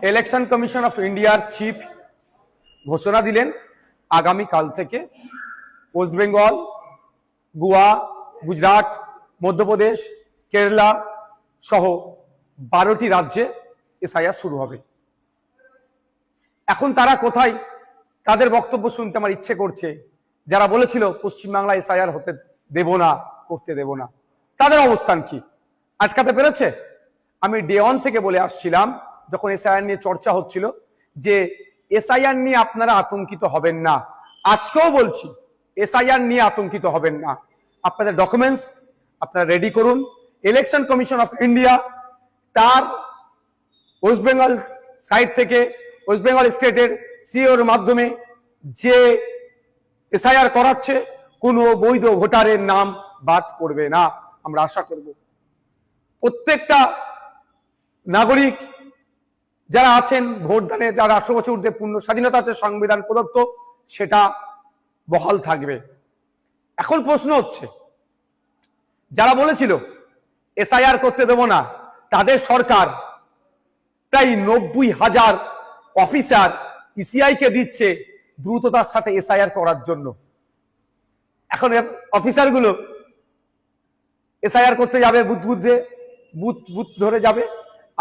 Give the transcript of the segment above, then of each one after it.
Election commission of ইন্ডিয়ার chief ঘোষণা দিলেন আগামীকাল থেকে ওয়েস্ট বেঙ্গল, গোয়া, গুজরাট, মধ্যপ্রদেশ, কেরালা সহ 12টি রাজ্যে এসআইআর শুরু হবে। এখন তারা কোথায়? তাদের বক্তব্য শুনতে আমার ইচ্ছে করছে। যারা বলেছিল পশ্চিমবাংলায় এসআইআর হতে দেব না, করতে দেব না, তাদের অবস্থান কি? আটকাতে পেরেছে? আমি ডে 1 থেকে বলে আসছিলাম, যখন এসআইআর নিয়ে চর্চা হচ্ছিল, যে এসআইআর নিয়ে আপনারা আতঙ্কিত হবেন না। আজকেও বলছি, এসআইআর নিয়ে আতঙ্কিত হবেন না। আপনাদের ডকুমেন্টস আপনারা রেডি করুন। ইলেকশন কমিশন অফ ইন্ডিয়া তার ওয়েস্ট বেঙ্গল সাইড থেকে, ওয়েস্ট বেঙ্গল স্টেটের সিওর মাধ্যমে যে এসআইআর করাচ্ছে, কোনো বৈধ ভোটারের নাম বাদ পড়বে না। আমরা আশা করব প্রত্যেকটা নাগরিক যারা আছেন ভোটদানে, যারা 18 বছর ঊর্ধ্বে পূর্ণ স্বাধীনতা আছে সংবিধান প্রদত্ত, সেটা বহাল থাকবে। এখন প্রশ্ন হচ্ছে, যারা বলেছিল এসআইআর করতে দেব না, তাদের সরকার প্রায় 90,000 অফিসার ইসিআই কে দিচ্ছে দ্রুততার সাথে এসআইআর করার জন্য। এখন অফিসারগুলো এসআইআর করতে যাবে, বুথ ধরে যাবে।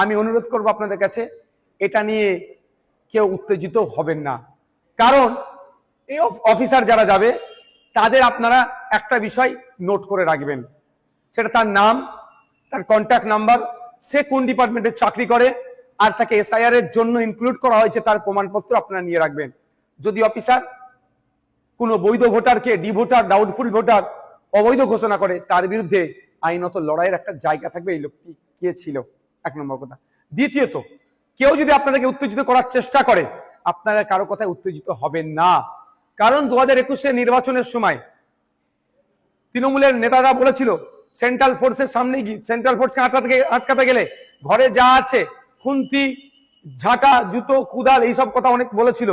আমি অনুরোধ করব আপনাদের কাছে, এটা নিয়ে কেউ উত্তেজিত হবেন না। কারণ এই অফিসার যারা যাবে, তাদের আপনারা একটা বিষয় নোট করে রাখবেন, সেটা তার নাম, তার কন্ট্যাক্ট নাম্বার, সে কোন ডিপার্টমেন্টে চাকরি করে, আর তাকে এসআইআর এর জন্য ইনক্লুড করা হয়েছে তার প্রমাণপত্র আপনারা নিয়ে রাখবেন। যদি অফিসার কোনো বৈধ ভোটারকে ডি ভোটার, ডাউটফুল ভোটার, অবৈধ ঘোষণা করে, তার বিরুদ্ধে আইনত লড়াইয়ের একটা জায়গা থাকবে। এই লোকটি কে ছিল, 1 নম্বর কথা। দ্বিতীয়ত, কেউ যদি আপনাদেরকে উত্তেজিত করার চেষ্টা করে, আপনারা কারো কথায় উত্তেজিত হবেন না। কারণ 2021 নির্বাচনের সময় তৃণমূলের নেতারা বলেছিল, সেন্ট্রাল ফোর্সের সামনে গিয়ে, সেন্ট্রাল ফোর্সকে আটকাতে গেলে ঘরে যা আছে, খুন্তি, ঝাঁটা, জুতো, কুদাল, এইসব কথা অনেক বলেছিল,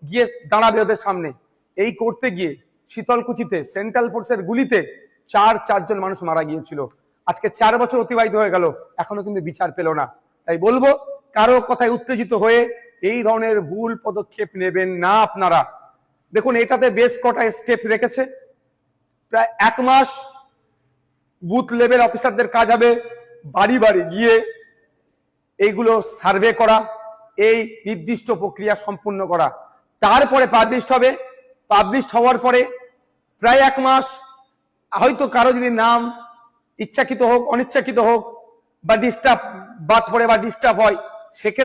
গিয়ে দাঁড়াবে ওদের সামনে। এই করতে গিয়ে শীতলকুচিতে সেন্ট্রাল ফোর্সের গুলিতে 4 মানুষ মারা গিয়েছিল। আজকে 4 বছর অতিবাহিত হয়ে গেল, এখনো কিন্তু বিচার পেল না। তাই বলবো, কারো কথায় উত্তেজিত হয়ে এই ধরনের ভুল পদক্ষেপ নেবেন না আপনারা। দেখুন, এটাতে বেশ কটা স্টেপ রেখেছে। প্রায় 1 মাস বুথ লেভেল অফিসারদের কাজ হবে বাড়ি বাড়ি গিয়ে এইগুলো সার্ভে করা, এই নির্দিষ্ট প্রক্রিয়া সম্পূর্ণ করা। তারপরে পাবলিশড হবে। পাবলিশড হওয়ার পরে প্রায় 1 মাস, হয়তো কারো যদি নাম ইচ্ছাকৃত হোক, অনিচ্ছাকৃত হোক, বা ডিস্টার্ব বাদ পড়ে বা ডিস্টার্ব হয়, সেক্ষেত্রে